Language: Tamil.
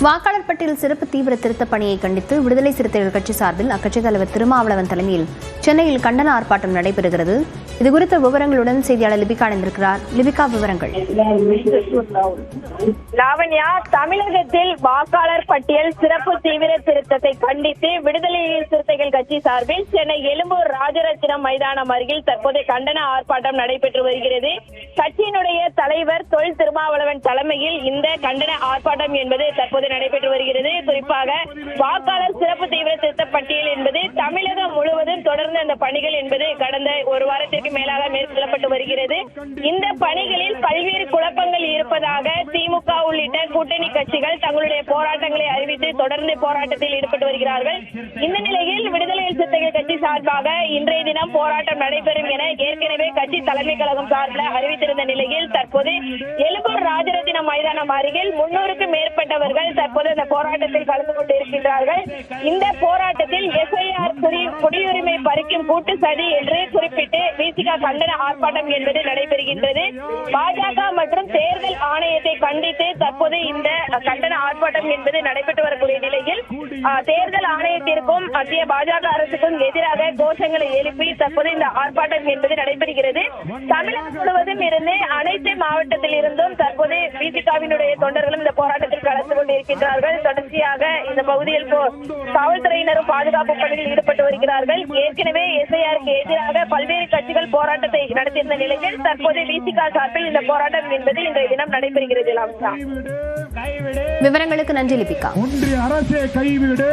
வாக்காளர் பட்டியல் சிறப்பு தீவிர திருத்த பணியை கண்டித்து விடுதலை சிறுத்தைகள் கட்சி சார்பில் அக்கட்சித் தலைவர் திருமாவளவன் தலைமையில் சென்னையில் கண்டன ஆர்ப்பாட்டம் நடைபெறுகிறது. இதுகுறித்த விவரங்களுடன் செய்தியாளர் லிபிகா இணைந்திருக்கிறார். லிபிகா, விவரங்கள். லாவண்யா, தமிழகத்தில் வாக்காளர் பட்டியல் சிறப்பு தீவிர திருத்தத்தை கண்டித்து விடுதலை சிறுத்தைகள் கட்சி சார்பில் சென்னை எழும்பூர் ராஜரத்தினம் மைதானம் அருகில் தற்போது கண்டன ஆர்ப்பாட்டம் நடைபெற்று வருகிறது. கட்சியினுடைய தலைவர் தொல் திருமாவளவன் தலைமையில் இந்த கண்டன ஆர்ப்பாட்டம் என்பது தற்போது நடைபெற்று வருகிறது. குறிப்பாக வாக்காளர் சிறப்பு தீவிர திருத்த பட்டியல் என்பது தமிழகம் முழுவதும் தொடர்ந்து அந்த பணிகள் என்பது கடந்த ஒரு வாரத்திற்கு மேலாக மேற்கொள்ளப்பட்டு வருகிறது. இந்த பணிகளில் பல்வேறு குழப்பங்கள் இருப்பதாக திமுக உள்ளிட்ட கூட்டணி கட்சிகள் தங்களுடைய போராட்டங்களை அறிவித்து தொடர்ந்து போராட்டத்தில் ஈடுபட்டு வருகிறார்கள். இந்த நிலையில் விடுதலை சிறுத்தைகள் கட்சி சார்பாக இன்றைய தினம் போராட்டம் நடைபெறும் என ஏற்கனவே கட்சி தலைமை கழகம் சார்பில் அறிவித்திருந்த நிலையில் தற்போது எழும்பூர் ராஜரத்தினம் மைதானம் அருகில் 300க்கும் மேற்பட்டவர்கள் தற்போது இந்த போராட்டத்தில் கலந்து கொண்டிருக்கின்றார்கள். இந்த போராட்டத்தில் எஸ்ஐஆர் குடியுரிமை பறிக்கும் கூட்டு சதி என்று குறிப்பிட்டு விசிகா கண்டன ஆர்ப்பாட்டம் என்பது நடைபெறுகின்றது. பாஜக மற்றும் தேர்தல் ஆணையத்தை கண்டித்து தற்போது இந்த கண்டன ஆர்ப்பாட்டம் என்பது நடைபெற்று வரக்கூடிய நிலையில் தேர்தல் ஆணையத்திற்கும் மத்திய பாஜக அரசுக்கும் எதிராக கோஷங்களை எழுப்பி தற்போது இந்த ஆர்ப்பாட்டம் என்பது நடைபெறுகிறது. தமிழகம் முழுவதும் இருந்து அனைத்து மாவட்டத்தில் இருந்தும் தற்போது விசிகாவினுடைய தொண்டர்களும் இந்த போராட்டத்தில் கலந்து கொண்டிருக்கின்றார்கள். தொடர்ச்சியாக இந்த பகுதியில் காவல்துறையினரும் பாதுகாப்பு பணியில் ஈடுபட்டு வருகிறார்கள். ஏற்கனவே எஸ்ஐஆருக்கு எதிராக பல்வேறு கட்சிகள் போராட்டத்தை நடத்தியிருந்த நிலையில் தற்போது விசிகா சார்பில் இந்த போராட்டம் என்பது இன்றைய தினம் நடைபெறுகிறது. விவரங்களுக்கு நன்றி லிபிகா. ஒன்றிய அரசே கைவிடு.